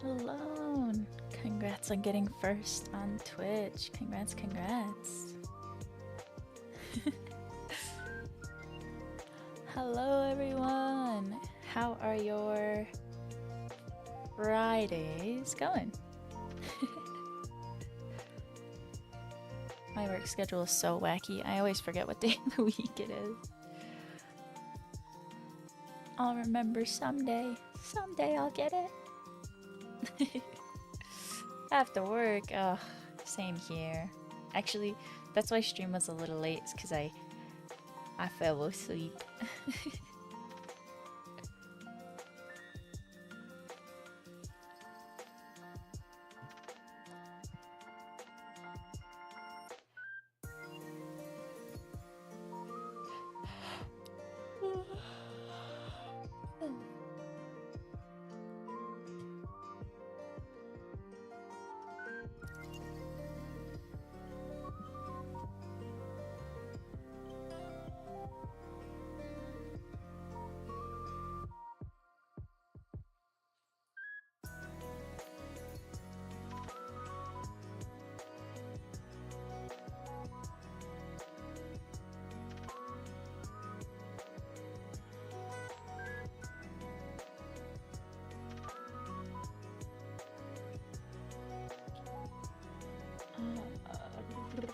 alone. Congrats on getting first on Twitch. Congrats, congrats. Hello, everyone. How are your Fridays going? My work schedule is so wacky. I always forget what day of the week it is. I'll remember someday. Someday I'll get it. After work, oh, same here. Actually, that's why stream was a little late, because I fell asleep.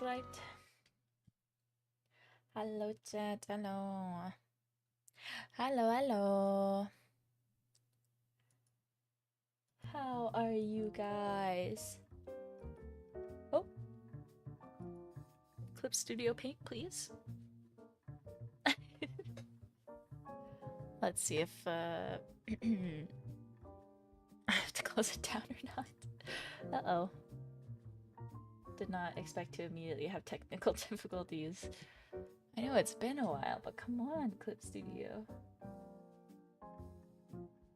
Right. Hello, chat. Hello. Hello, hello. How are you guys? Oh. Clip Studio Paint, please. Let's see if I have to close it down or not. Uh-oh. Did not expect to immediately have technical difficulties. I know it's been a while, but come on, Clip Studio.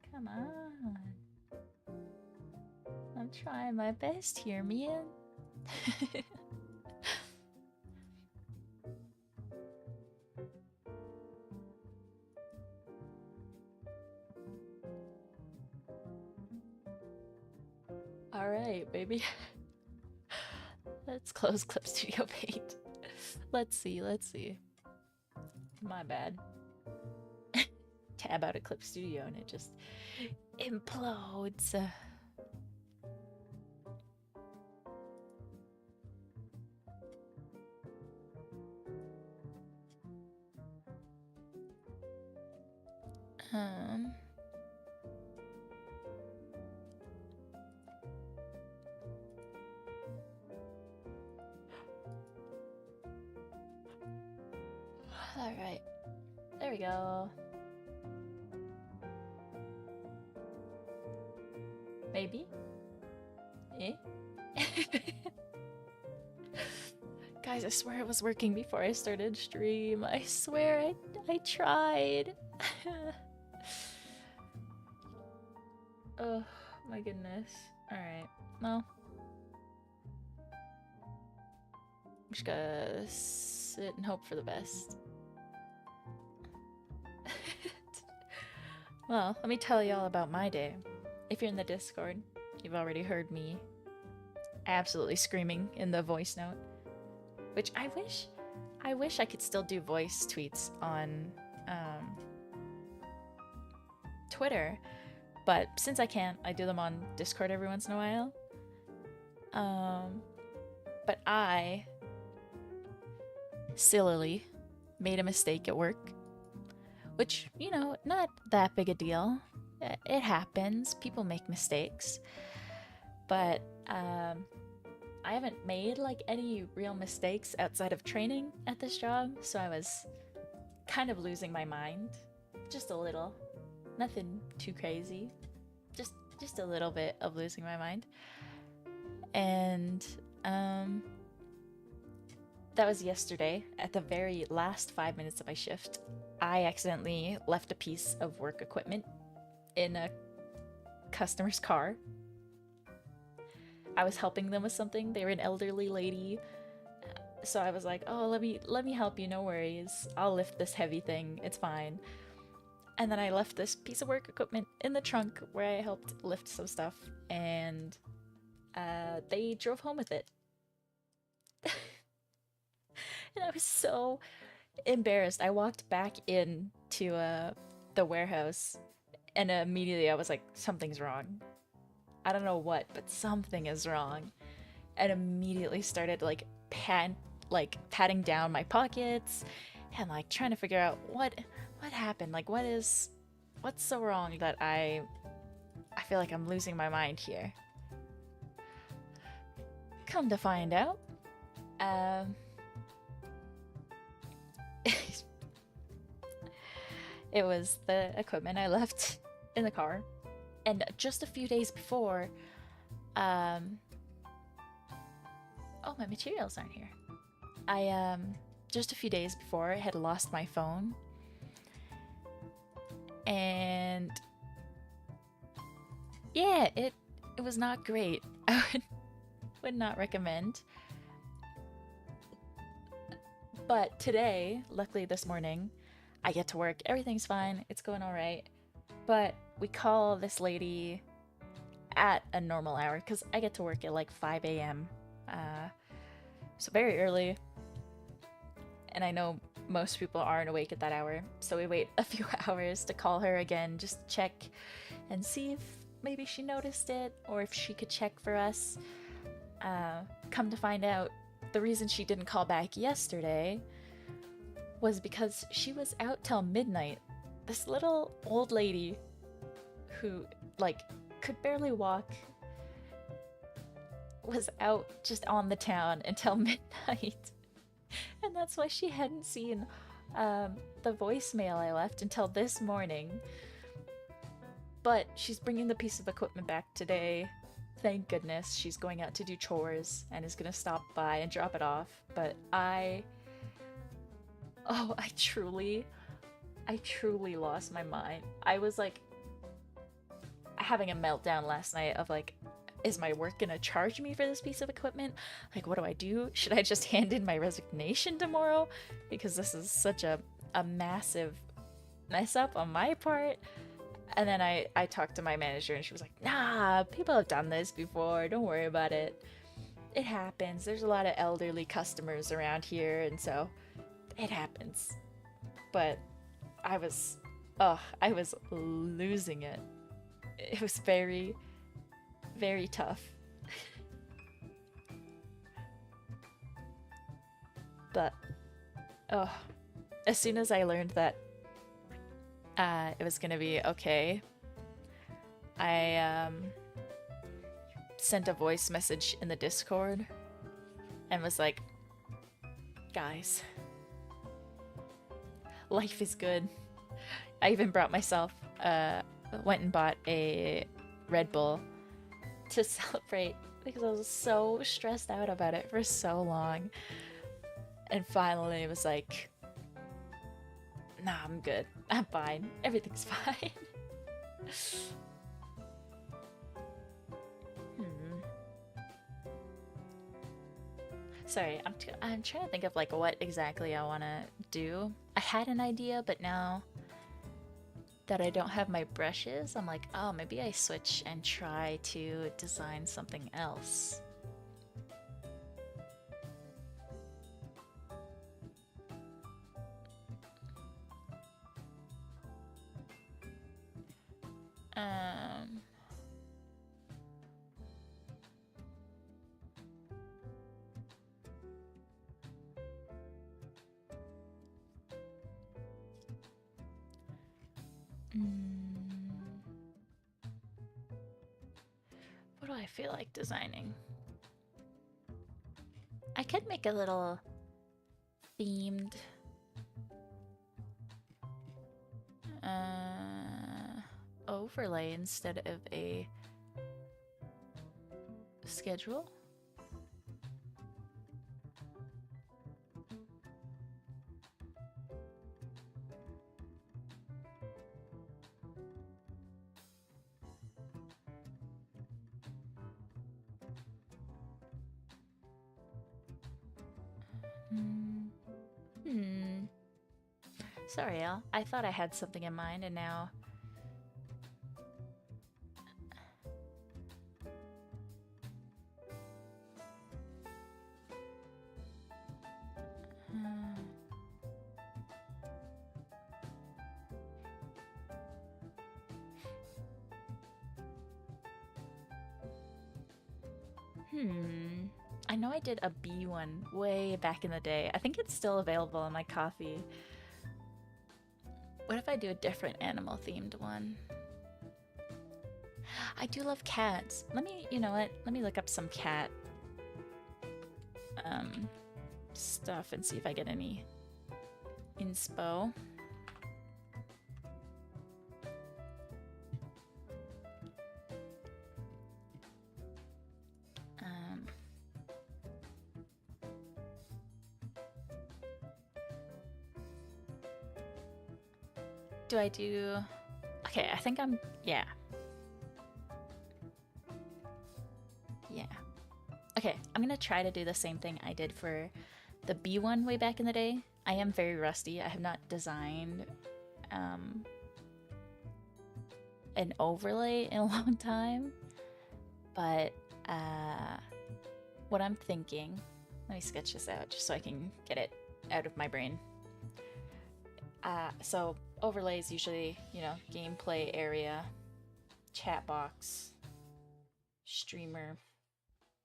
Come on. I'm trying my best here, man. Alright, baby. Let's close Clip Studio Paint. Let's see, let's see. My bad. Tab out of Clip Studio and it just implodes. Alright. There we go. Maybe? Eh? Guys, I swear it was working before I started stream. I swear I tried. Oh my goodness. Alright, well. I'm just gonna sit and hope for the best. Well, let me tell y'all about my day. If you're in the Discord, you've already heard me absolutely screaming in the voice note. Which I wish I could still do voice tweets on Twitter, but since I can't, I do them on Discord every once in a while. But I sillily made a mistake at work, which, you know, not that big a deal. It happens. People make mistakes. But I haven't made like any real mistakes outside of training at this job, so I was kind of losing my mind. Just a little. Nothing too crazy. Just a little bit of losing my mind. And that was yesterday. At the very last 5 minutes of my shift, I accidentally left a piece of work equipment in a customer's car. I was helping them with something. They were an elderly lady. So I was like, oh, let me help you, no worries. I'll lift this heavy thing, it's fine. And then I left this piece of work equipment in the trunk where I helped lift some stuff, and they drove home with it. And I was so embarrassed. I walked back in to the warehouse, and immediately I was like, something's wrong. I don't know what, but something is wrong. And immediately started like patting down my pockets and like trying to figure out what happened. Like what's so wrong that I feel like I'm losing my mind here. Come to find out, um it was the equipment I left in the car. And just a few days before, um oh, my materials aren't here. I just a few days before I had lost my phone, and yeah, it was not great. I would not recommend. But today, luckily this morning, I get to work. Everything's fine. It's going all right. But we call this lady at a normal hour because I get to work at like 5 a.m. So very early. And I know most people aren't awake at that hour. So we wait a few hours to call her again, just to check and see if maybe she noticed it or if she could check for us. Come to find out, the reason she didn't call back yesterday was because she was out till midnight. This little old lady who, like, could barely walk was out just on the town until midnight. And that's why she hadn't seen the voicemail I left until this morning. But she's bringing the piece of equipment back today. Thank goodness. She's going out to do chores and is gonna stop by and drop it off. But I truly lost my mind. I was like having a meltdown last night of like, is my work gonna charge me for this piece of equipment? Like, what do I do? Should I just hand in my resignation tomorrow? Because this is such a massive mess up on my part. And then I talked to my manager and she was like, nah, people have done this before. Don't worry about it. It happens. There's a lot of elderly customers around here, and so it happens. But I was losing it. It was very, very tough. But, as soon as I learned that it was gonna be okay, I sent a voice message in the Discord and was like, guys, life is good. I even brought myself, went and bought a Red Bull to celebrate because I was so stressed out about it for so long. And finally it was like, nah, I'm good. I'm fine. Everything's fine. Sorry, I'm trying to think of like what exactly I want to do. I had an idea, but now that I don't have my brushes, I'm like, oh, maybe I switch and try to design something else. Um, what do I feel like designing? I could make a little themed overlay instead of a schedule. Sorry, Al. I thought I had something in mind and now... I know I did a bee one way back in the day. I think it's still available in my coffee. What if I do a different animal themed one? I do love cats. Let me, you know what? Let me look up some cat stuff and see if I get any inspo. Do I do... Okay, I think I'm... Yeah. Yeah. Okay, I'm gonna try to do the same thing I did for the bee one way back in the day. I am very rusty. I have not designed an overlay in a long time. But what I'm thinking... Let me sketch this out just so I can get it out of my brain. So overlays usually, you know, gameplay area, chat box, streamer.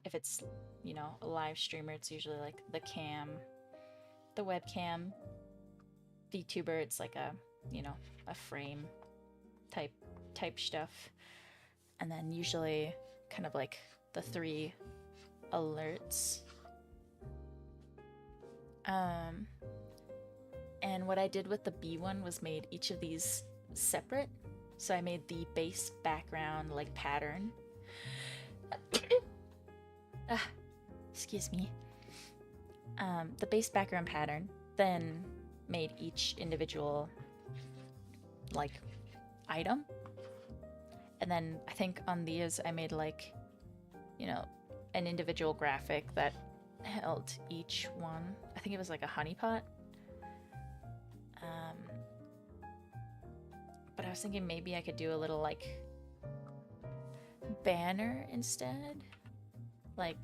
If it's, you know, a live streamer, it's usually like the cam, the webcam. VTuber, it's like a, you know, a frame type stuff. And then usually kind of like the 3 alerts. And what I did with the B one was made each of these separate. So I made the base background like pattern. Excuse me. The base background pattern, then made each individual like item. And then I think on these I made like, you know, an individual graphic that held each one. I think it was like a honeypot. But I was thinking maybe I could do a little like banner instead. Like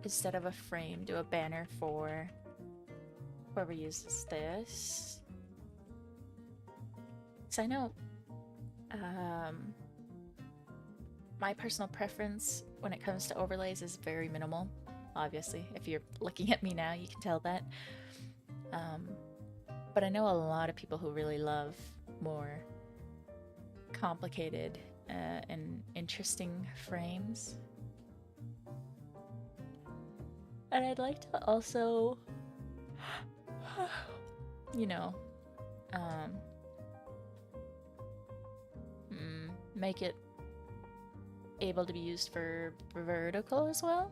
instead of a frame, do a banner for whoever uses this. So I know my personal preference when it comes to overlays is very minimal. Obviously, if you're looking at me now, you can tell that. But I know a lot of people who really love more complicated and interesting frames. And I'd like to also, you know, make it able to be used for vertical as well.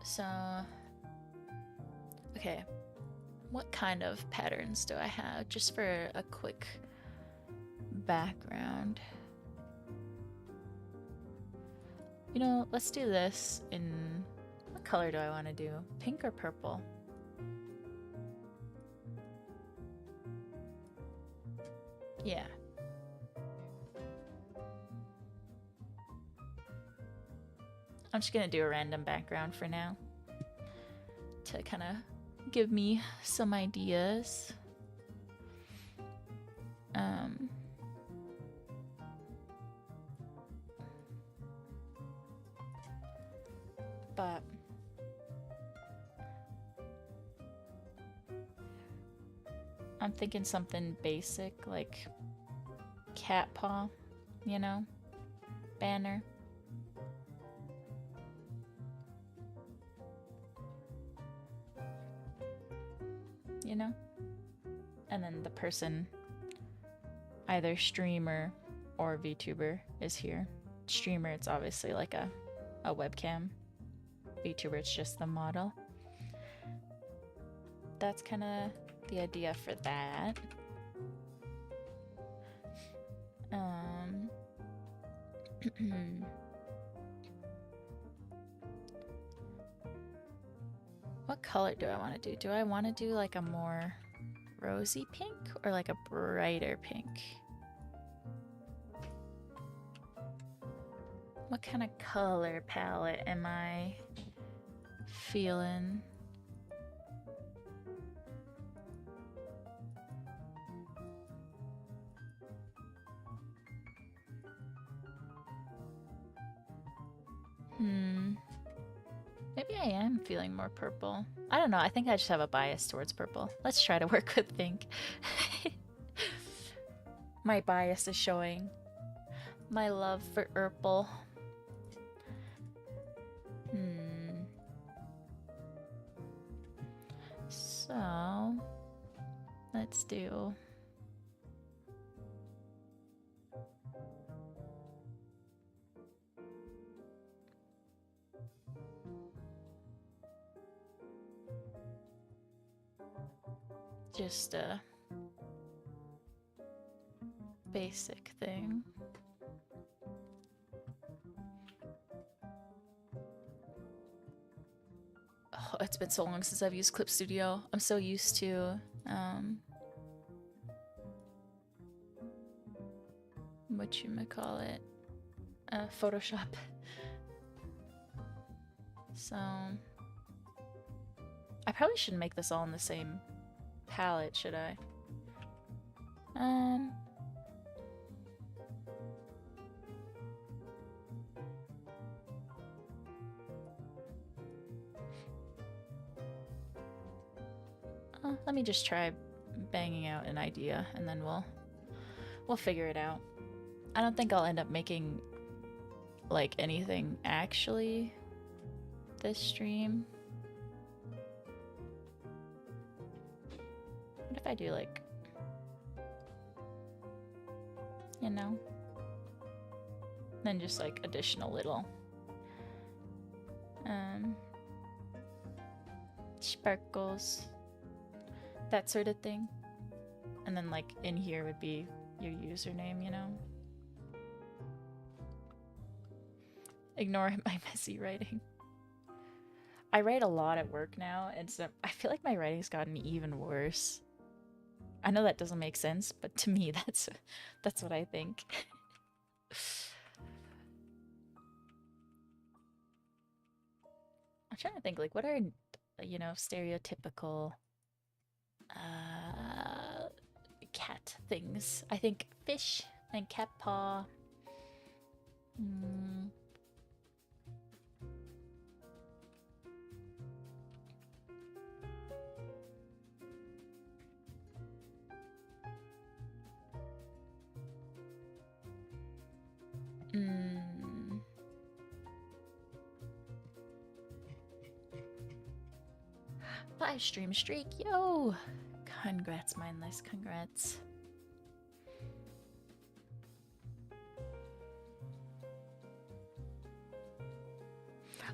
So, okay, what kind of patterns do I have just for a quick background? You know, let's do this in, what color do I want to do? Pink or purple? Yeah. I'm just gonna do a random background for now to kind of give me some ideas. But I'm thinking something basic like cat paw, you know, banner. You know? And then the person, either streamer or VTuber, is here. Streamer, it's obviously like a webcam. VTuber, it's just the model. That's kind of the idea for that. What color do I want to do? Do I want to do like a more rosy pink or like a brighter pink? What kind of color palette am I feeling? Maybe I am feeling more purple. I don't know. I think I just have a bias towards purple. Let's try to work with pink. My bias is showing. My love for purple. So, let's do... just a basic thing. Oh, it's been so long since I've used Clip Studio. I'm so used to whatchamacallit, Photoshop. So I probably shouldn't make this all in the same palette, should I? Let me just try banging out an idea and then we'll figure it out. I don't think I'll end up making like anything actually this stream. What if I do like, you know, then just like additional little sparkles, that sort of thing. And then like in here would be your username, you know? Ignore my messy writing. I write a lot at work now, and so I feel like my writing's gotten even worse. I know that doesn't make sense, but to me that's what I think. I'm trying to think, like, what are, you know, stereotypical cat things? I think fish and cat paw. Five stream streak, yo! Congrats, Mindless, congrats.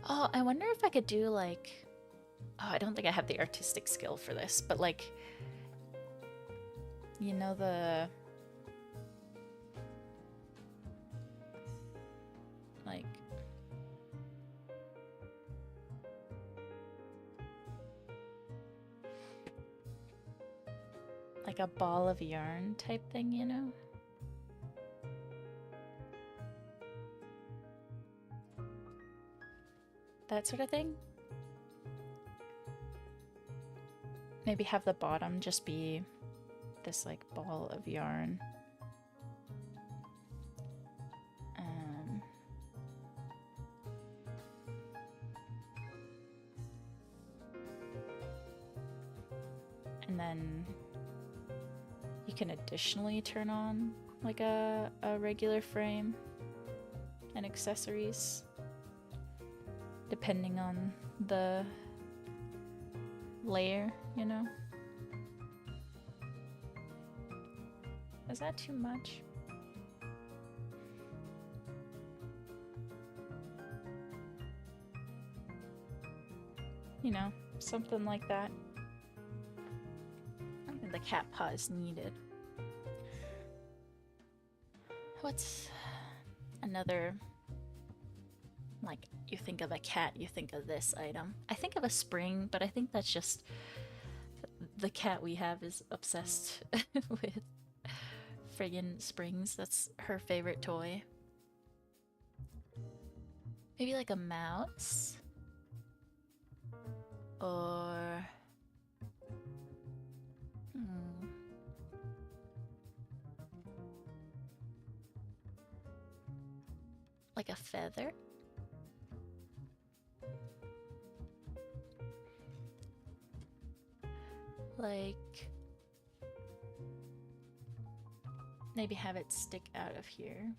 Oh, I wonder if I could do like... Oh, I don't think I have the artistic skill for this, but like... You know the... Like... Like a ball of yarn type thing, you know? That sort of thing? Maybe have the bottom just be this like ball of yarn. And then you can additionally turn on like a regular frame and accessories depending on the layer, you know? Is that too much? You know, something like that. I don't think the cat paw is needed. What's another Like, you think of a cat, you think of this item. I think of a spring, but I think that's just the cat we have is obsessed with friggin' springs. That's her favorite toy. Maybe like a mouse? Or... like a feather? Like... maybe have it stick out of here.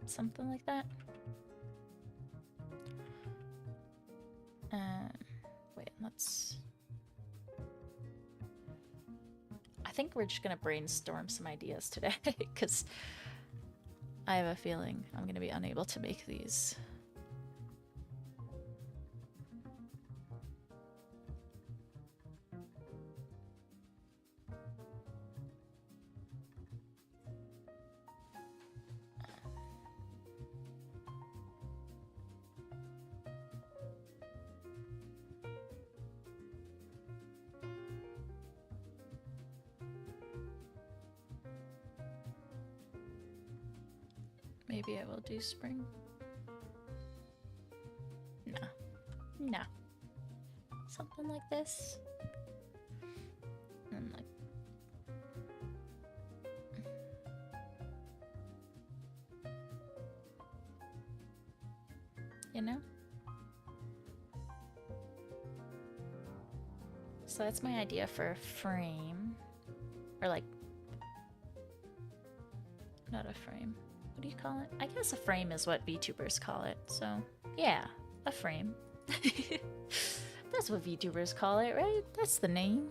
Something like that. Wait, let's... I think we're just gonna brainstorm some ideas today, because I have a feeling I'm gonna be unable to make these. Maybe I will do spring. No. No. Something like this. And like... you know? So that's my idea for a frame. Or like... not a frame. What do you call it? I guess a frame is what VTubers call it, so yeah, a frame. That's what VTubers call it, right? That's the name.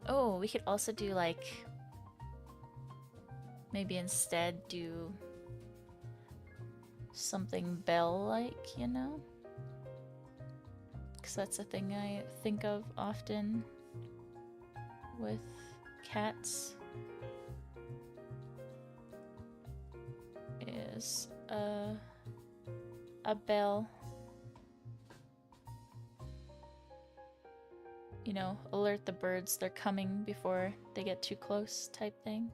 Oh, we could also do like... maybe instead do something bell-like, you know? Because that's a thing I think of often with cats, is a bell. You know, alert the birds they're coming before they get too close type thing.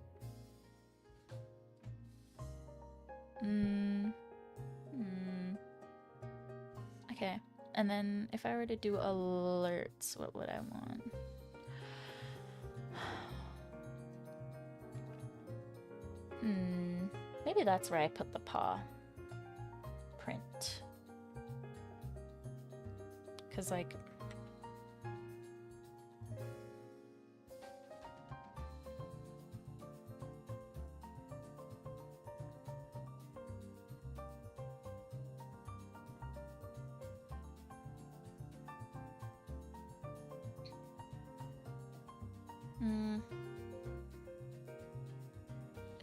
Okay. And then if I were to do alerts, what would I want? Maybe that's where I put the paw print. 'Cause like...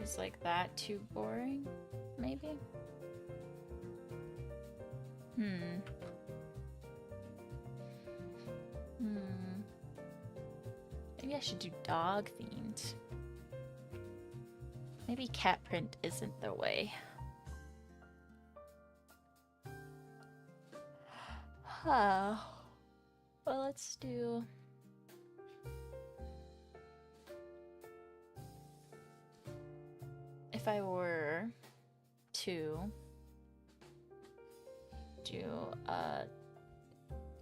is like that too boring? Maybe? Maybe I should do dog themed. Maybe cat print isn't the way. Well, let's do... if I were to do a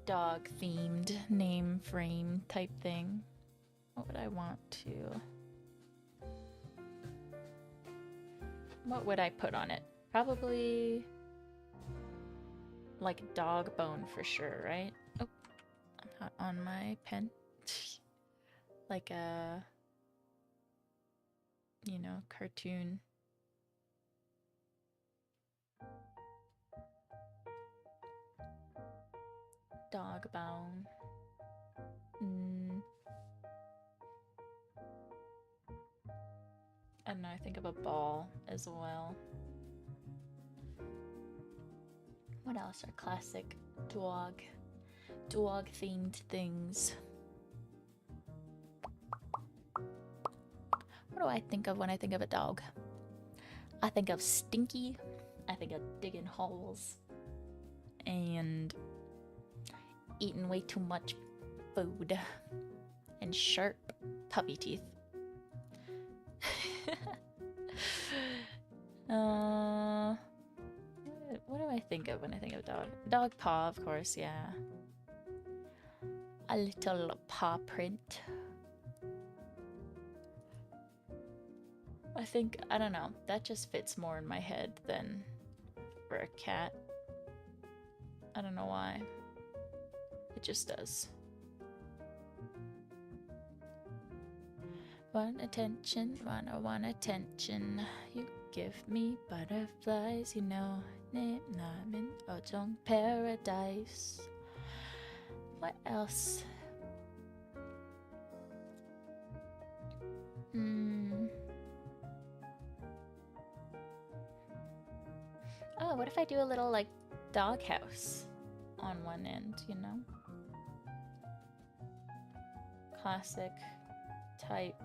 dog themed name frame type thing, what would I want to... what would I put on it? Probably like dog bone for sure, right? Oh, I'm not on my pen. Like a, you know, cartoon. Dog bone. I don't know, I think of a ball as well. What else are classic dog themed things? What do I think of when I think of a dog? I think of stinky, I think of digging holes, and eating way too much food, and sharp puppy teeth. What do I think of when I think of dog? Dog paw, of course, yeah. A little paw print. I think, I don't know, that just fits more in my head than for a cat. I don't know why. It just does. Want attention, want attention. You give me butterflies, you know. I'm in Ojong paradise. What else? Oh, what if I do a little, like, doghouse on one end, you know? Classic type.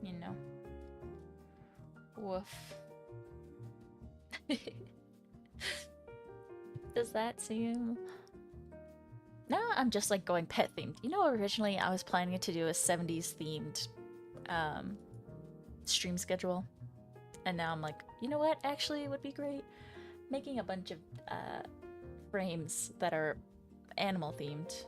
You know. Woof. Does that seem... No, I'm just like going pet themed. You know, originally I was planning to do a 70s themed stream schedule. And now I'm like, you know what? Actually, it would be great making a bunch of frames that are animal themed.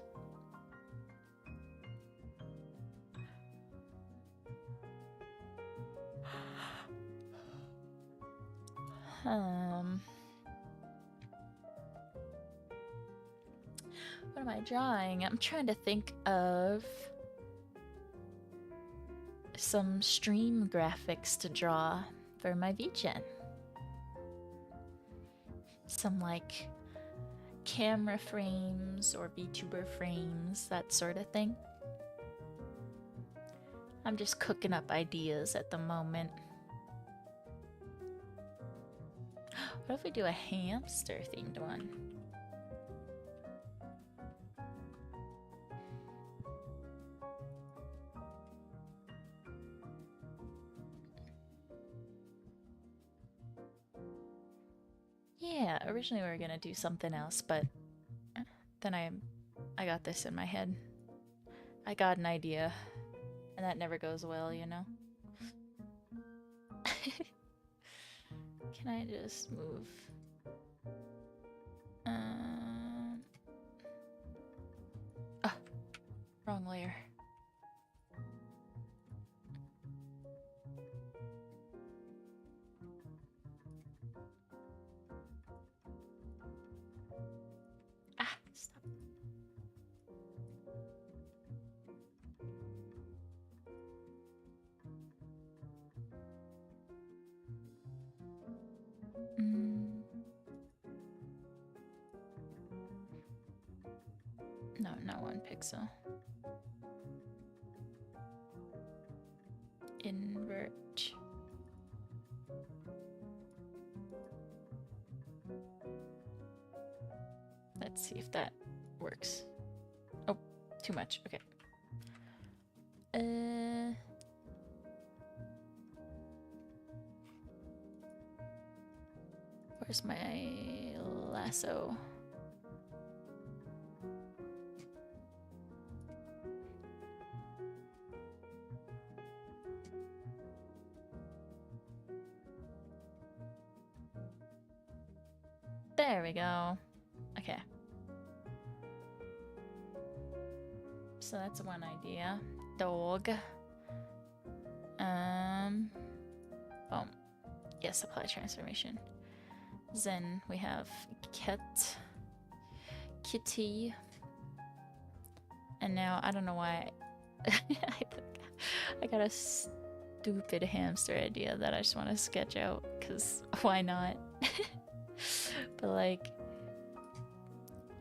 What am I drawing? I'm trying to think of some stream graphics to draw for my VGen. Some like camera frames or VTuber frames, that sort of thing. I'm just cooking up ideas at the moment. What if we do a hamster themed one? Yeah, originally we were gonna do something else, but then I got this in my head. I got an idea, and that never goes well, you know? Can I just move? Oh, wrong layer. Ah, stop. No, not 1 pixel. Invert. Let's see if that works. Oh, too much. Okay. Where's my lasso? There we go. Okay. So that's one idea. Dog. Boom. Yes, apply transformation. Then we have cat, kitty, and now I don't know why I got a stupid hamster idea that I just want to sketch out because why not? But like,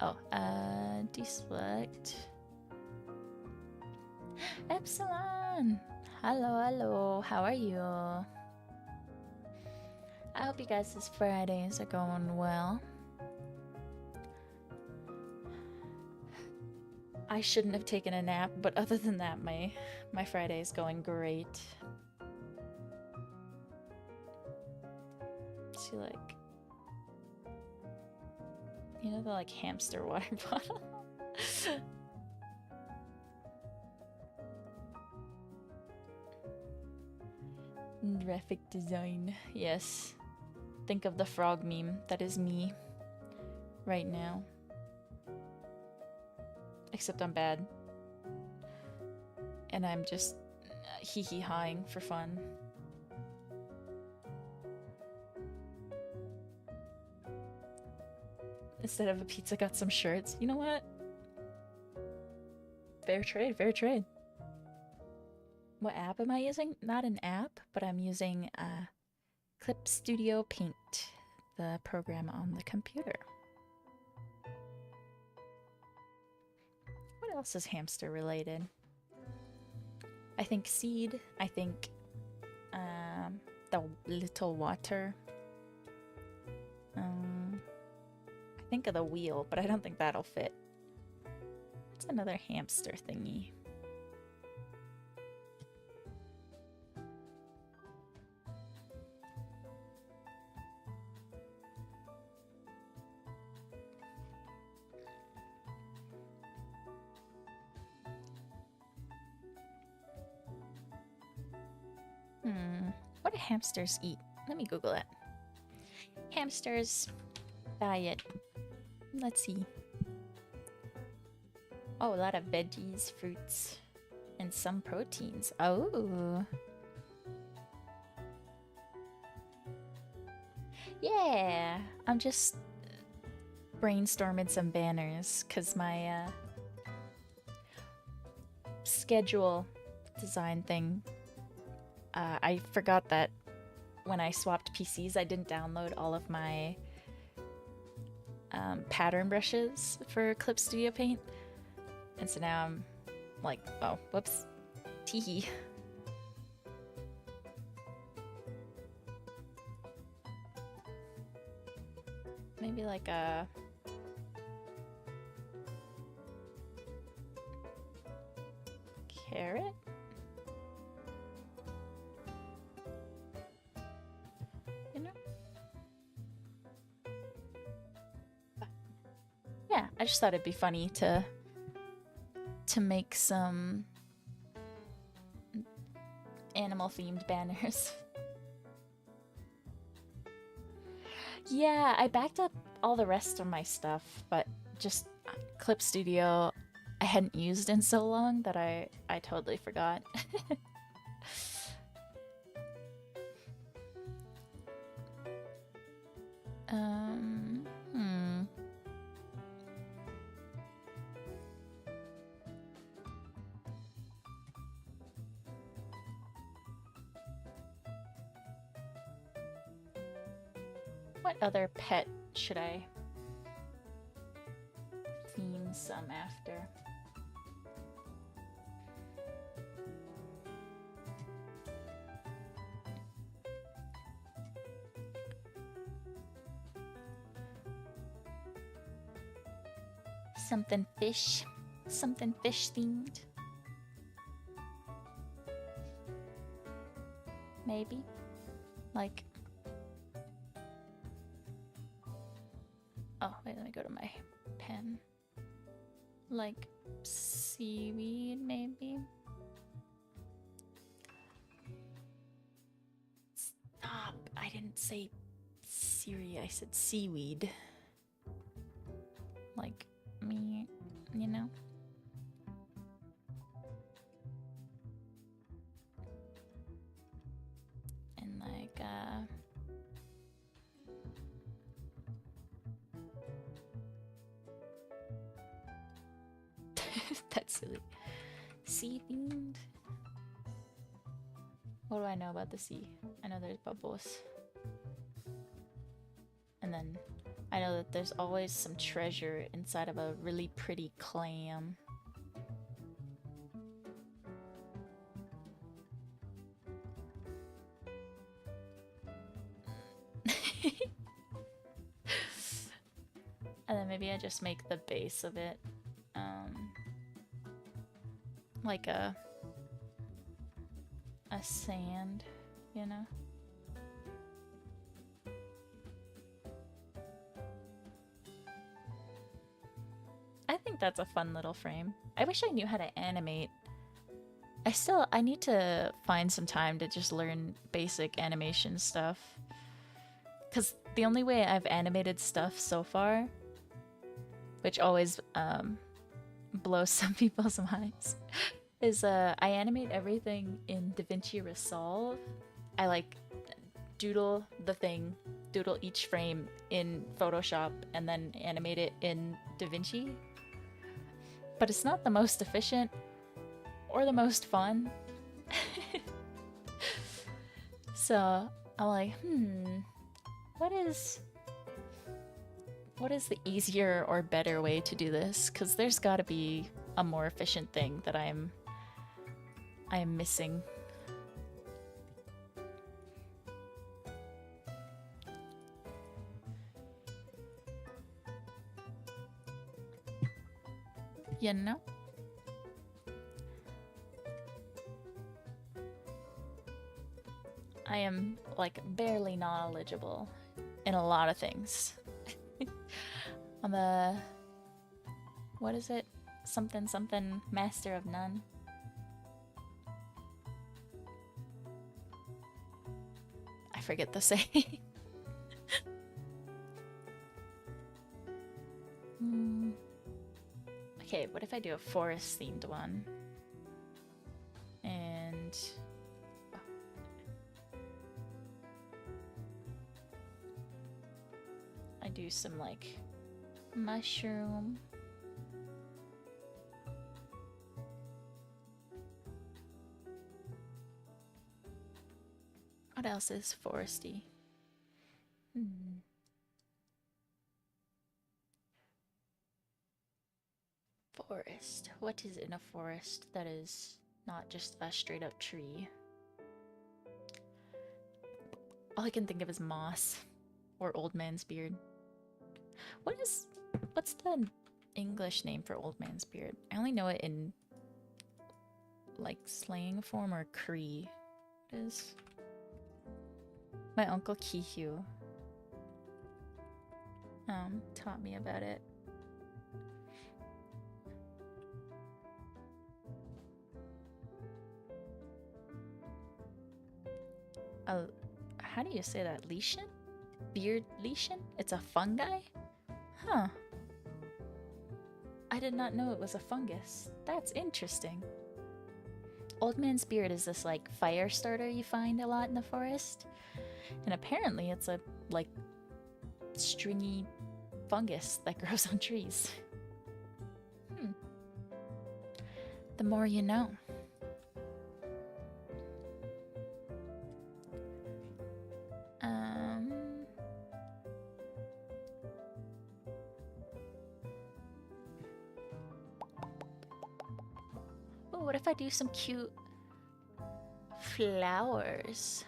oh, deselect. Epsilon! Hello, hello. How are you? I hope you guys' Fridays are going well. I shouldn't have taken a nap, but other than that, my Friday is going great. See, like, you know the like hamster water bottle? Graphic design, yes. Think of the frog meme. That is me right now. Except I'm bad. And I'm just hee-hee-hawing for fun. Instead of a pizza, got some shirts. You know what? Fair trade, fair trade. What app am I using? Not an app, but I'm using Clip Studio Paint, the program on the computer. What else is hamster related? I think seed. I think the little water. I think of the wheel, but I don't think that'll fit. It's another hamster thingy. What do hamsters eat? Let me Google it. Hamsters diet. Let's see. Oh, a lot of veggies, fruits, and some proteins. Oh. Yeah, I'm just brainstorming some banners because my schedule design thing, I forgot that when I swapped PCs, I didn't download all of my pattern brushes for Clip Studio Paint. And so now I'm like, oh, whoops, teehee. Maybe like a carrot? You know? Yeah, I just thought it'd be funny to make some animal-themed banners. Yeah, I backed up all the rest of my stuff, but just Clip Studio I hadn't used in so long that I totally forgot. What other pet should I theme some after? Something fish themed. Maybe. Like, oh, wait, let me go to my pen. Like seaweed, maybe? Stop! I didn't say Siri, I said seaweed. Like me, you know? And like, that's silly. Sea themed? What do I know about the sea? I know there's bubbles. And then I know that there's always some treasure inside of a really pretty clam. And then maybe I just make the base of it like a sand, you know? I think that's a fun little frame. I wish I knew how to animate. I need to find some time to just learn basic animation stuff. Because the only way I've animated stuff so far, which always blows some people's minds, is I animate everything in DaVinci Resolve. I like doodle the thing, doodle each frame in Photoshop, and then animate it in DaVinci. But it's not the most efficient or the most fun. So I'm like, what is the easier or better way to do this? Because there's got to be a more efficient thing that I am missing. You know? I am like barely knowledgeable in a lot of things. I'm a, what is it? Something something master of none. I forget the saying. Okay, what if I do a forest themed one? And I do some like mushroom. What else is foresty? Forest. What is in a forest that is not just a straight up tree? All I can think of is moss or old man's beard. What's the English name for old man's beard? I only know it in like slang form or Cree. What is? My uncle Kihu taught me about it. How do you say that? Lichen? Beard lichen? It's a fungi? Huh. I did not know it was a fungus. That's interesting. Old man's beard is this like fire starter you find a lot in the forest. And apparently it's a like stringy fungus that grows on trees. The more you know. Oh, what if I do some cute flowers?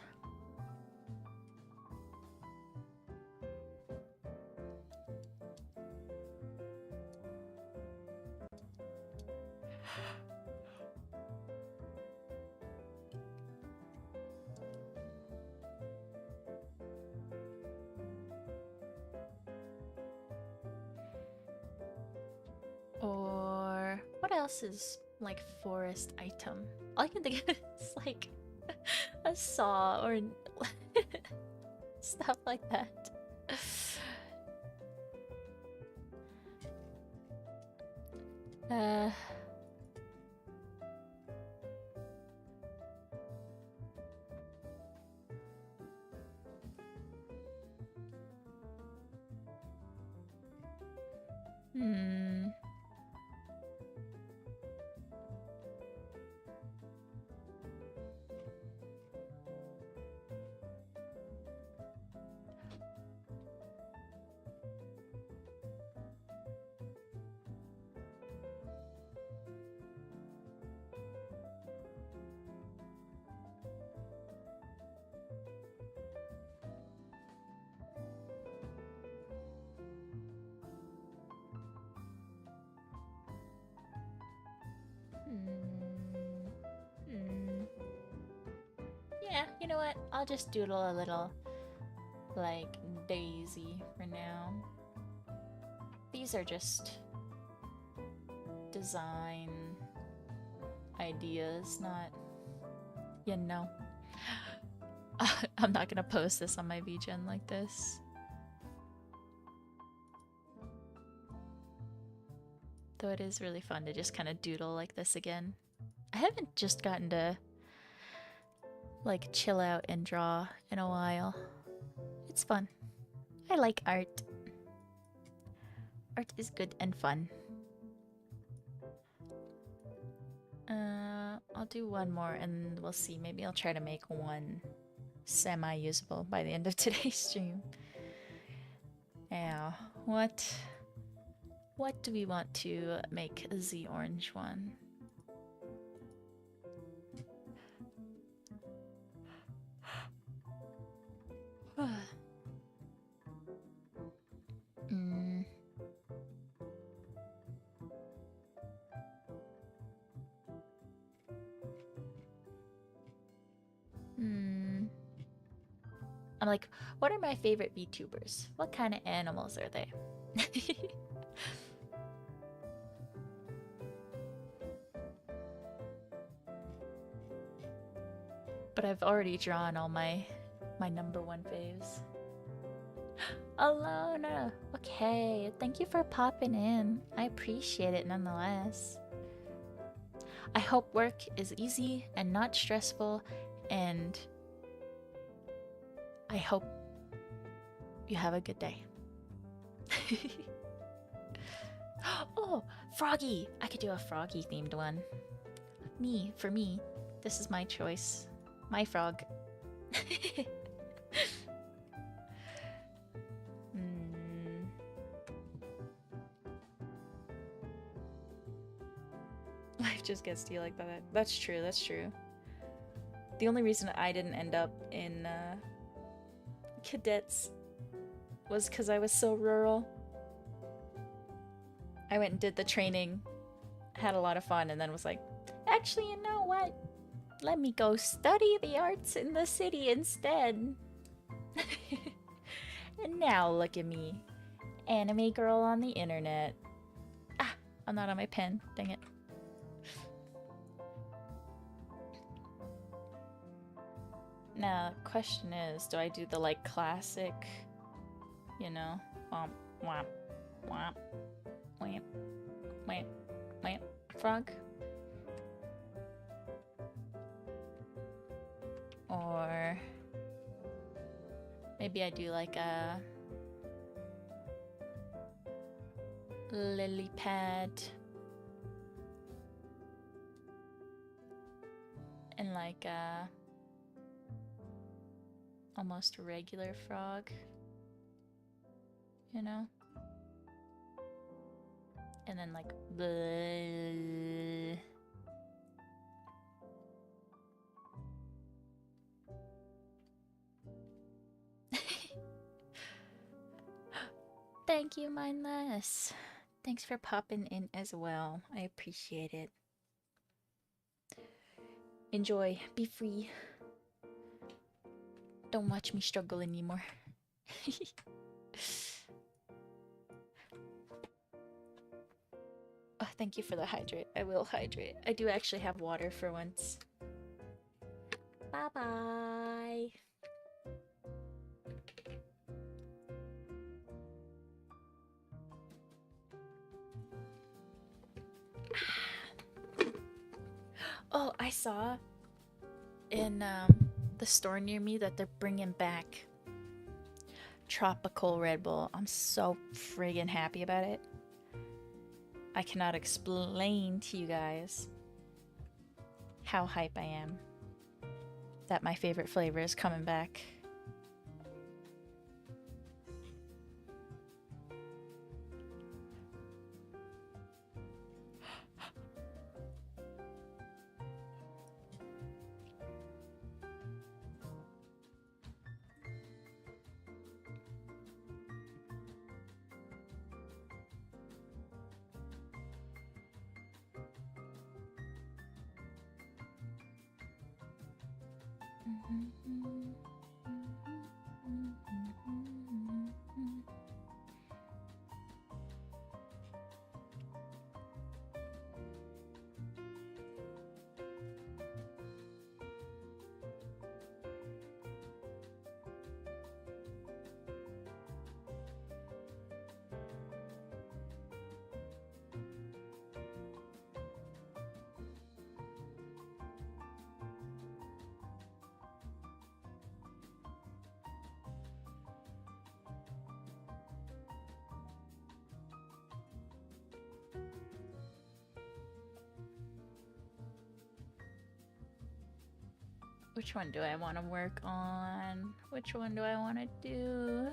Or what else is like forest item? All I can think of is like a saw or stuff like that. know what? I'll just doodle a little, like, daisy for now. These are just design ideas, not, you know. I'm not gonna post this on my VGen like this. Though it is really fun to just kind of doodle like this again. I haven't just gotten to like chill out and draw in a while. It's fun. I like art. Art is good and fun. I'll do one more and we'll see. Maybe I'll try to make one semi-usable by the end of today's stream. Yeah, what do we want to make the orange one? I'm like, what are my favorite VTubers? What kind of animals are they? But I've already drawn all my number one faves. Alona! Okay, thank you for popping in. I appreciate it nonetheless. I hope work is easy and not stressful, and I hope you have a good day. Oh, Froggy! I could do a Froggy themed one. For me. This is my choice. My frog. Life just gets to you like that. That's true, that's true. The only reason I didn't end up in cadets was because I was so rural. I went and did the training, had a lot of fun, and then was like, actually, you know what? Let me go study the arts in the city instead. And now look at me. Anime girl on the internet. Ah, I'm not on my pen. Dang it. Now, the question is, do I do the, like, classic, you know, womp, womp, womp, wamp, wamp, wamp, frog? Or maybe I do, like, a lily pad and, like, a almost regular frog, you know? And then like bleh. Thank you, Mindless. Thanks for popping in as well. I appreciate it. Enjoy. Be free. Don't watch me struggle anymore. Oh, thank you for the hydrate. I will hydrate. I do actually have water for once. Bye-bye. Oh, I saw in the store near me that they're bringing back tropical Red Bull. I'm so friggin' happy about it. I cannot explain to you guys how hype I am that my favorite flavor is coming back. Which one do I want to work on? Which one do I want to do?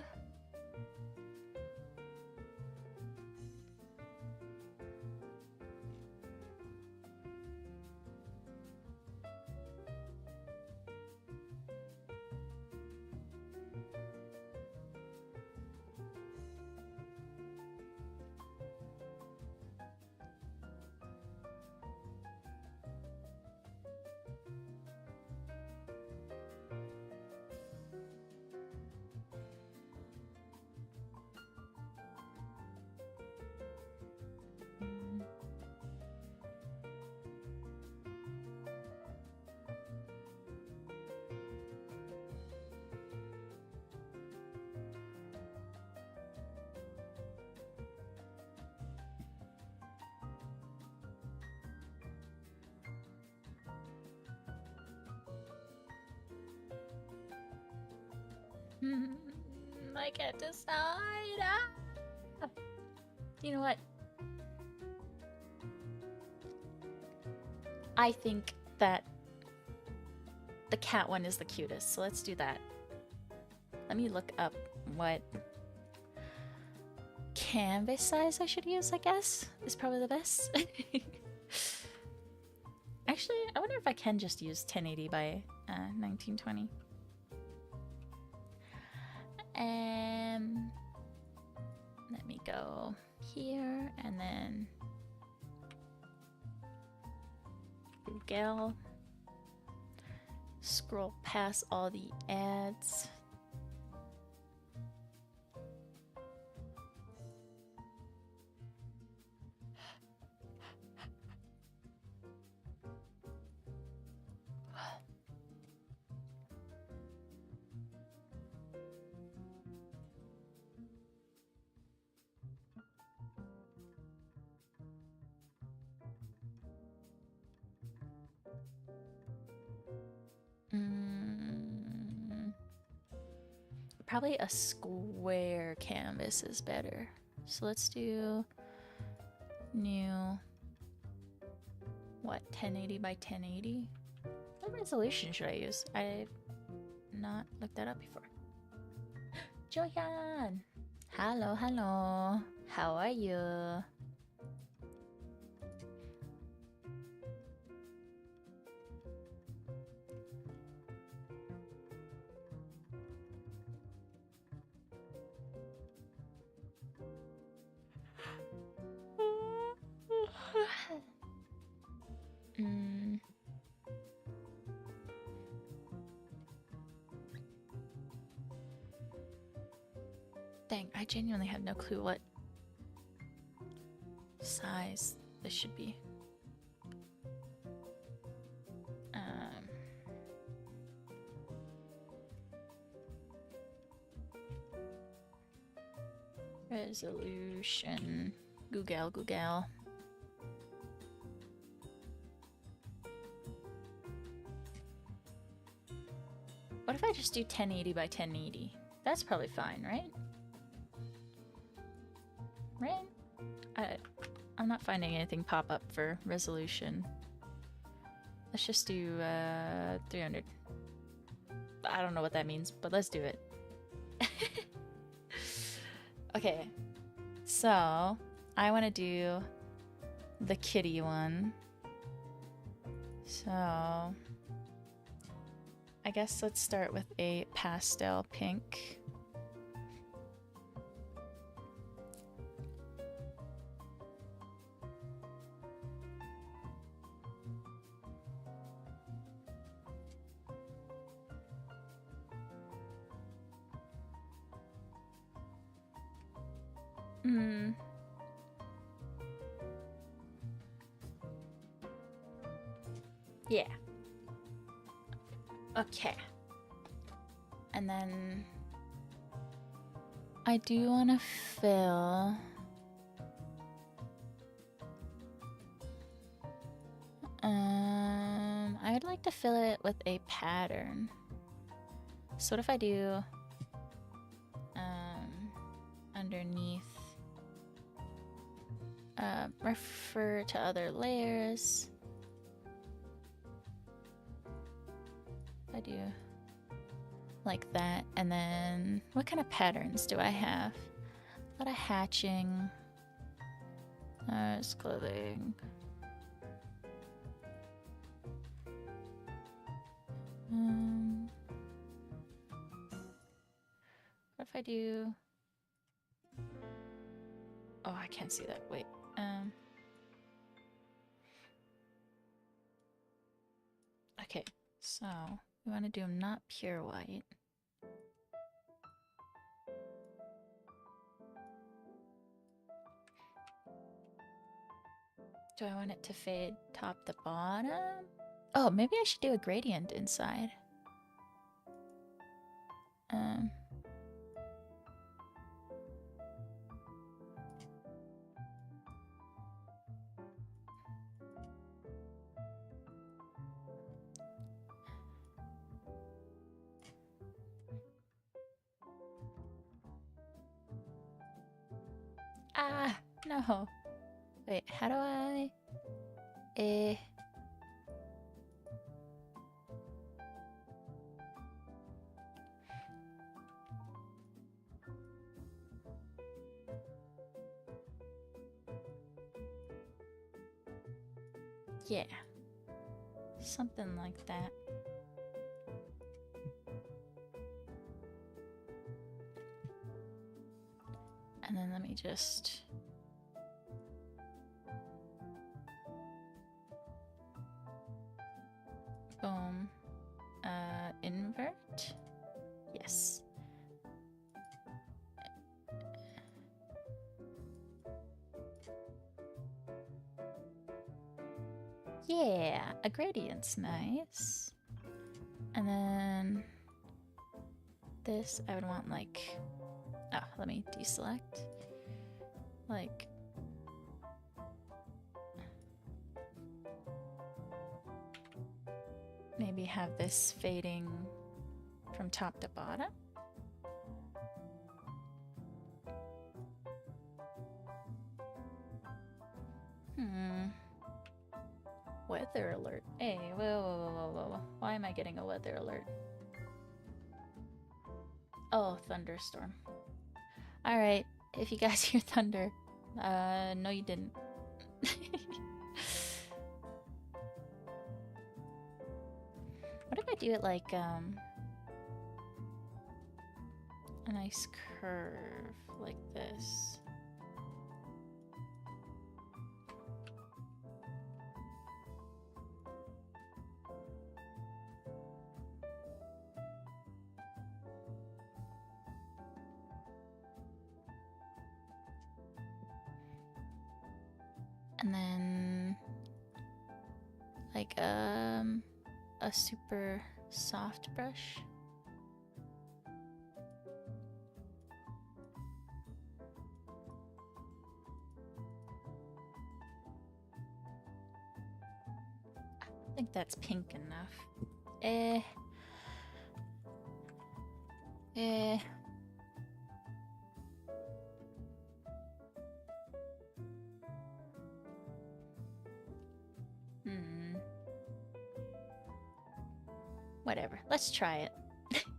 I can't decide. Ah! You know what? I think that the cat one is the cutest, so let's do that. Let me look up what canvas size I should use, I guess, is probably the best. Actually, I wonder if I can just use 1080 by 1920. Let me go here and then Google. Scroll past all the ads. Probably a square canvas is better. So let's do new, what, 1080 by 1080? What resolution should I use? I've not looked that up before. Joyan! Hello, hello. How are you? Dang, I genuinely have no clue what size this should be. Resolution. Google. What if I just do 1080 by 1080? That's probably fine, right? Right? I'm not finding anything pop up for resolution. Let's just do 300. I don't know what that means, but let's do it. Okay, so I want to do the kitty one. So I guess let's start with a pastel pink. Hmm. Yeah. Okay. And then I do want to fill. I'd like to fill it with a pattern. So what if I do underneath refer to other layers. I do like that. And then what kind of patterns do I have? A lot of hatching. There's clothing. What if I do... Oh, I can't see that. Wait. Okay, so we want to do them not pure white. Do I want it to fade top to bottom? Oh, maybe I should do a gradient inside. Ah, no. Wait, how do I... Yeah. Something like that. And then let me just... Boom. Invert? Yes. Yeah, a gradient's nice. And then this I would want like... Oh, let me deselect. Like... Maybe have this fading from top to bottom. Weather alert. Hey, whoa. Why am I getting a weather alert? Oh, thunderstorm. Alright, if you guys hear thunder. No you didn't. What if I do it like, a nice curve like this? And then like a super soft brush. I think that's pink enough. Whatever. Let's try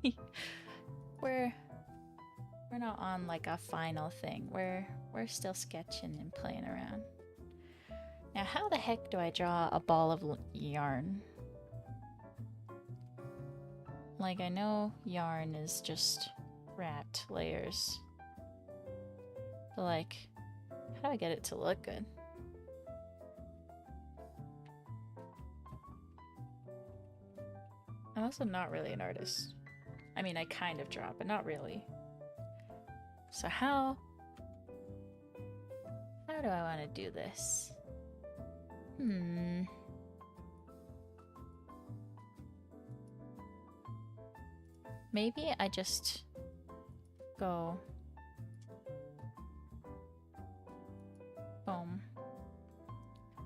it. We're not on like a final thing. We're still sketching and playing around. Now, how the heck do I draw a ball of yarn? Like, I know yarn is just wrapped layers. But like, how do I get it to look good? I'm also not really an artist. I mean, I kind of draw, but not really. So how How do I want to do this? Maybe I just go boom.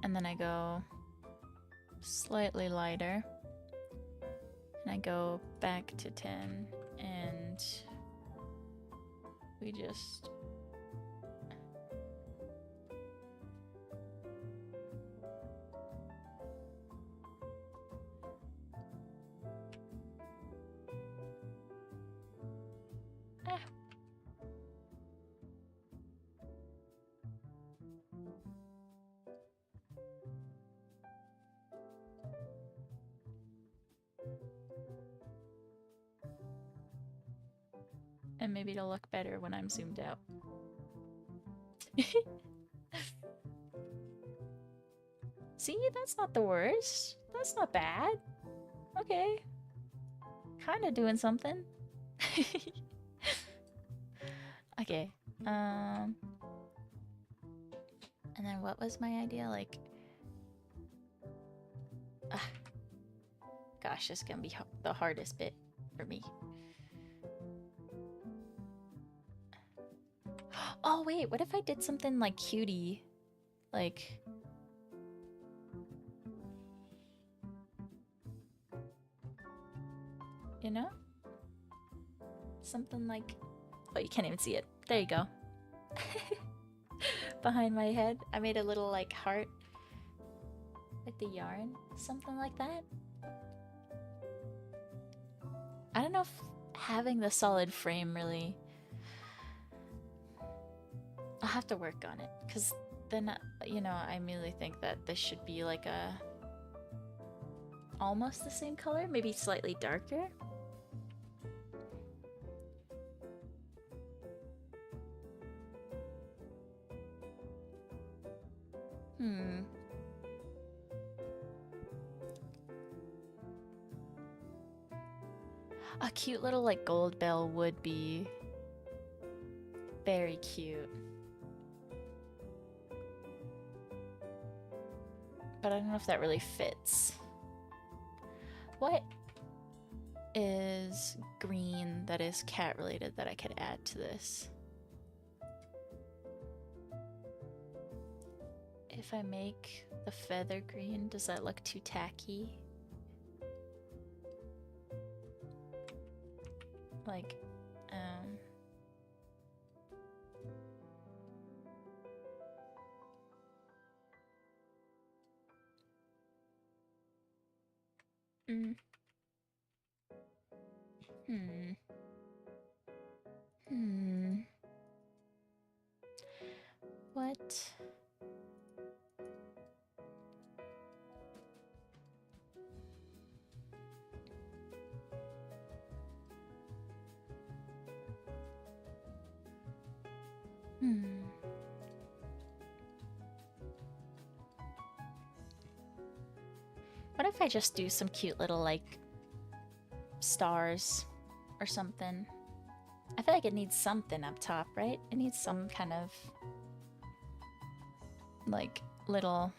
And then I go slightly lighter. And I go back to 10 and we just and maybe it'll look better when I'm zoomed out. See, that's not the worst. That's not bad. Okay. Kinda doing something. Okay. And then what was my idea? Like... Gosh, this is gonna be the hardest bit for me. Oh wait, what if I did something like cutie? Like... You know? Something like... Oh, you can't even see it. There you go. Behind my head, I made a little like heart with the yarn. Something like that. I don't know if having the solid frame really... I'll have to work on it, because then, you know, I immediately think that this should be like a... almost the same color, maybe slightly darker. A cute little like gold bell would be very cute. But I don't know if that really fits. What is green that is cat related that I could add to this? If I make the feather green, does that look too tacky? Like, What? What if I just do some cute little, like, stars or something? I feel like it needs something up top, right? It needs some kind of, like, little...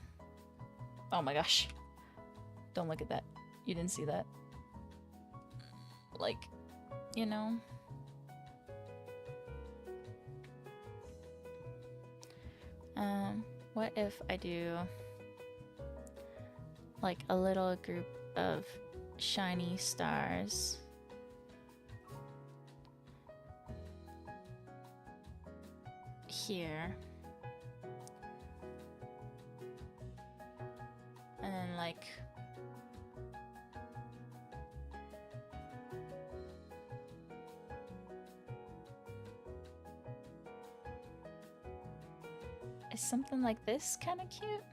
Oh my gosh. Don't look at that. You didn't see that. Like, you know? What if I do like a little group of shiny stars here, and then like is something like this kind of cute?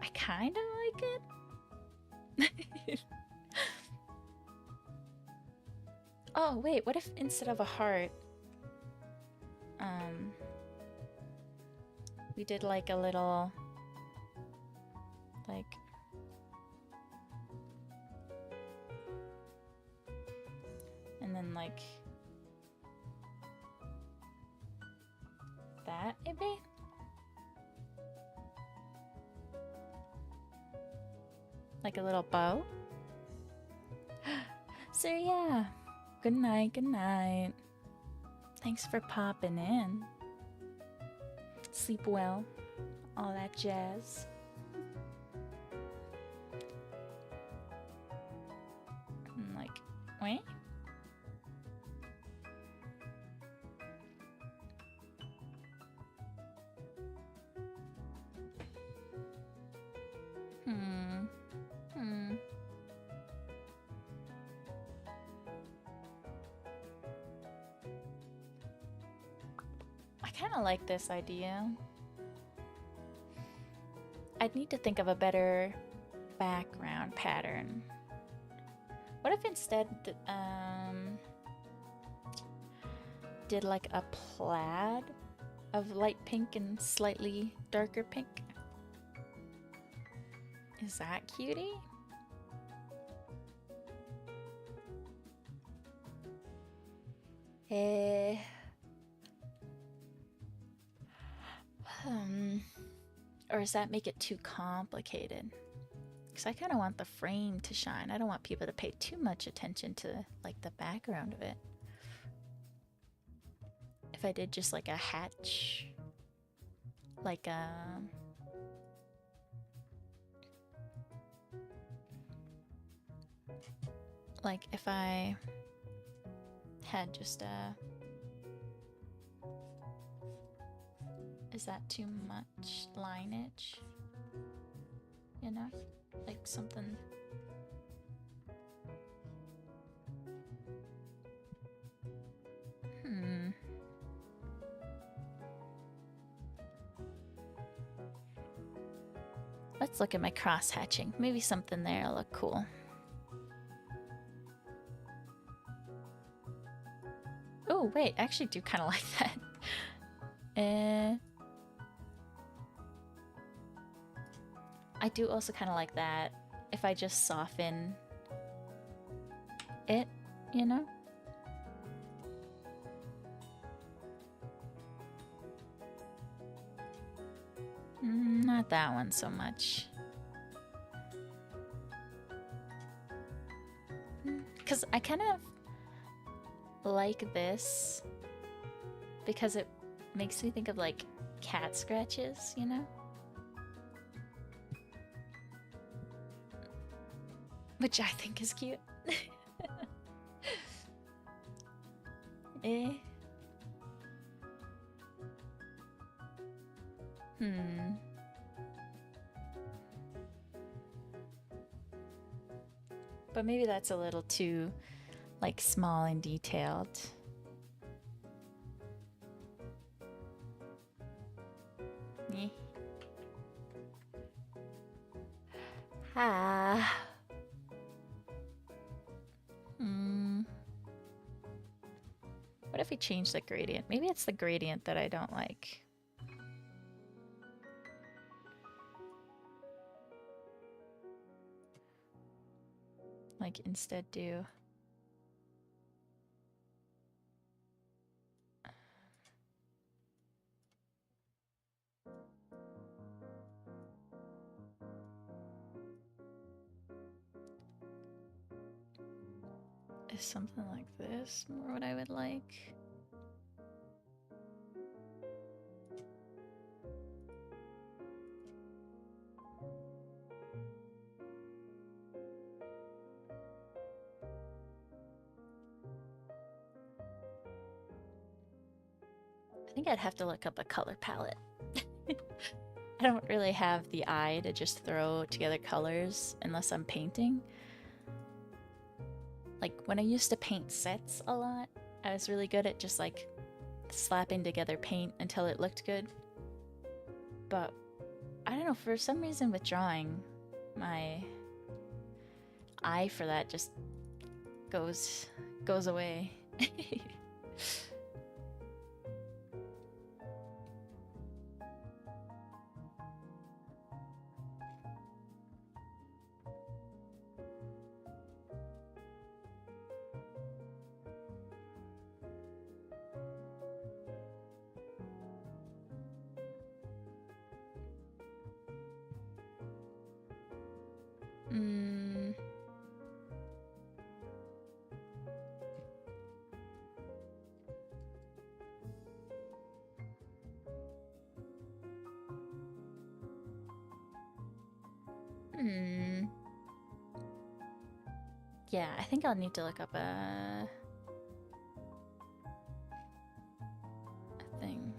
I kind of like it. Oh, wait, what if instead of a heart, we did like a little, like, like that, maybe? Like a little bow? So yeah, good night, good night. Thanks for popping in. Sleep well, all that jazz. I'm like, wait? I kind of like this idea. I'd need to think of a better background pattern. What if instead did like a plaid of light pink and slightly darker pink? Is that cutie? Or does that make it too complicated? Because I kind of want the frame to shine. I don't want people to pay too much attention to like the background of it. If I did just like a hatch, like if I had just a, is that too much lineage? You know, like something. Let's look at my cross hatching. Maybe something there will look cool. Oh, wait, I actually do kind of like that. I do also kind of like that if I just soften it, you know? Not that one so much. Because I kind of like this because it makes me think of like cat scratches, you know? Which I think is cute. But maybe that's a little too, like, small and detailed. What if we change the gradient? Maybe it's the gradient that I don't like. Like, instead do... Is something like this more what I would like? I think I'd have to look up a color palette. I don't really have the eye to just throw together colors unless I'm painting. Like, when I used to paint sets a lot, I was really good at just, like, slapping together paint until it looked good. But, I don't know, for some reason with drawing, my eye for that just goes away. Hmm. Yeah, I think I'll need to look up a thing.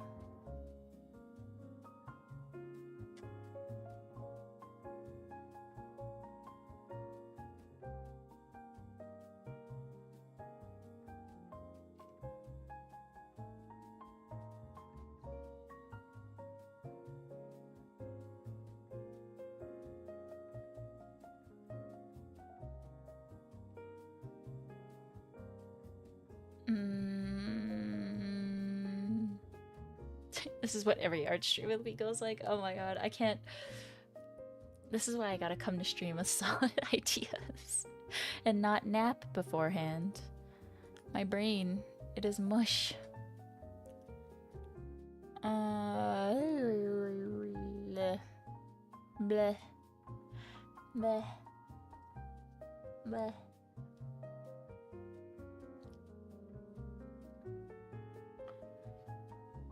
Mm. This is what every art stream with me goes like. Oh my god, I can't. This is why I gotta come to stream with solid ideas and not nap beforehand. My brain, it is mush. Bleh. Bleh. Bleh. Bleh.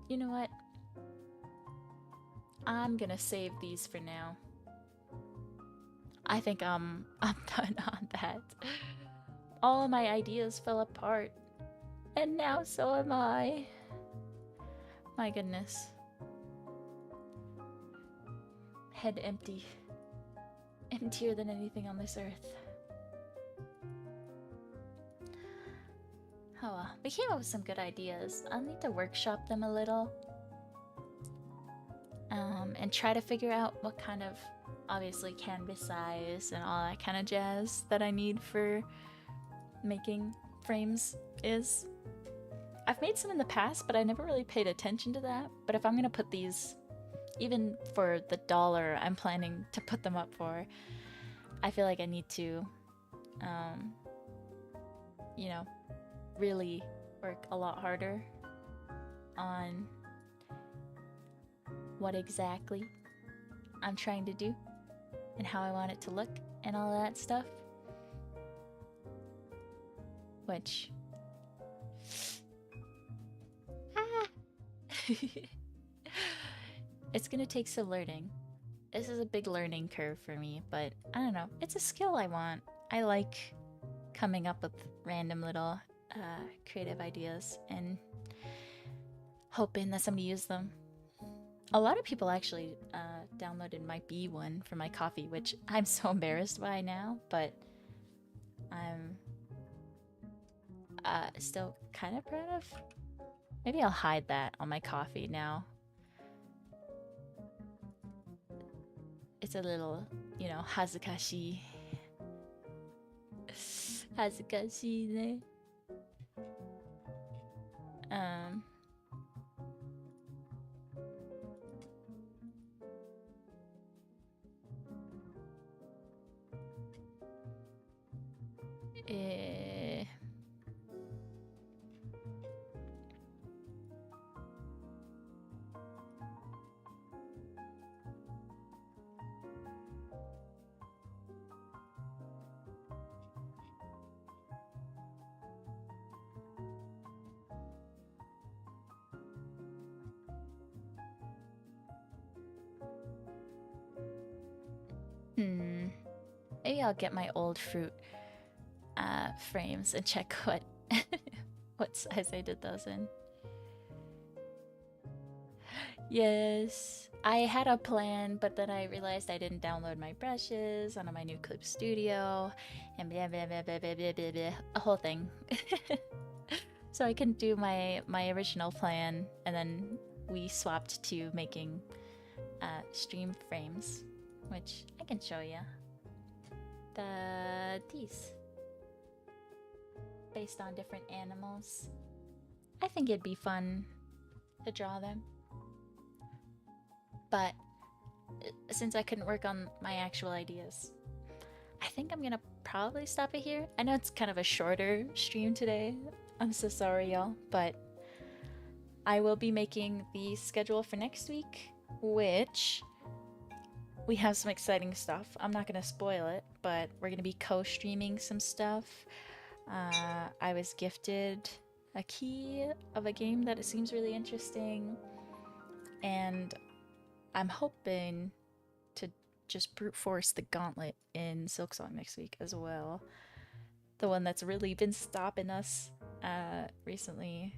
You know what? I'm gonna save these for now. I think I'm done on that. All of my ideas fell apart. And now so am I. My goodness. Head empty. Emptier than anything on this earth. Oh well, we came up with some good ideas. I'll need to workshop them a little. And try to figure out what kind of, obviously, canvas size and all that kind of jazz that I need for making frames is. I've made some in the past, but I never really paid attention to that. But if I'm gonna put these, even for the $1 I'm planning to put them up for, I feel like I need to, you know, really work a lot harder on what exactly I'm trying to do and how I want it to look and all that stuff. Which... It's gonna take some learning. This is a big learning curve for me, but I don't know. It's a skill I want. I like coming up with random little creative ideas and hoping that somebody uses them. A lot of people actually downloaded my bee one for my coffee, which I'm so embarrassed by now, but I'm still kind of proud of. Maybe I'll hide that on my coffee now. It's a little, you know, hazukashi. Hazukashi ne. Eh... Maybe I'll get my old fruit frames and check what what size I did those in. Yes, I had a plan, but then I realized I didn't download my brushes onto my new Clip Studio, and blah blah blah blah blah blah blah, blah, a whole thing. So I couldn't do my original plan, and then we swapped to making stream frames, which I can show you. These based on different animals. I think it'd be fun to draw them. But since I couldn't work on my actual ideas, I think I'm gonna probably stop it here. I know it's kind of a shorter stream today. I'm so sorry, y'all, but I will be making the schedule for next week, which we have some exciting stuff. I'm not gonna spoil it, but we're gonna be co-streaming some stuff. I was gifted a key of a game that it seems really interesting, and I'm hoping to just brute force the gauntlet in Silksong next week as well. The one that's really been stopping us recently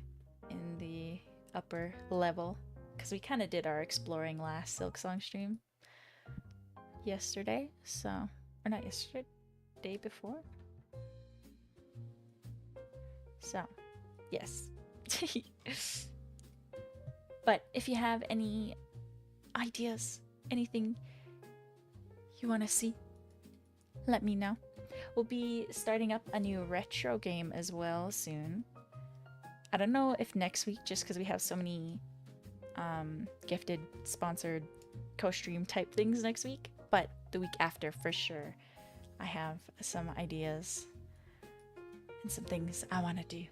in the upper level. Because we kind of did our exploring last Silksong stream yesterday. So, or not yesterday, day before. So, yes. But if you have any ideas, anything you want to see, let me know. We'll be starting up a new retro game as well soon. I don't know if next week, just because we have so many gifted, sponsored, co-stream type things next week, but the week after for sure. I have some ideas and some things I want to do.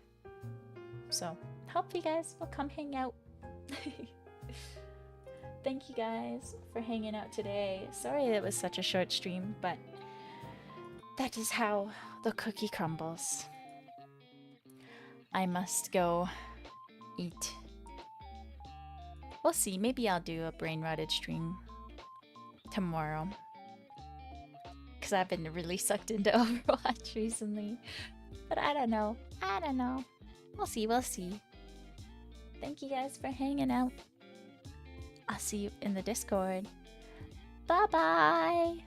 So, hope you guys will come hang out. Thank you guys for hanging out today. Sorry it was such a short stream, but that is how the cookie crumbles. I must go eat. We'll see. Maybe I'll do a brain rotted stream tomorrow. Because I've been really sucked into Overwatch recently. But I don't know. We'll see. Thank you guys for hanging out. I'll see you in the Discord. Bye-bye!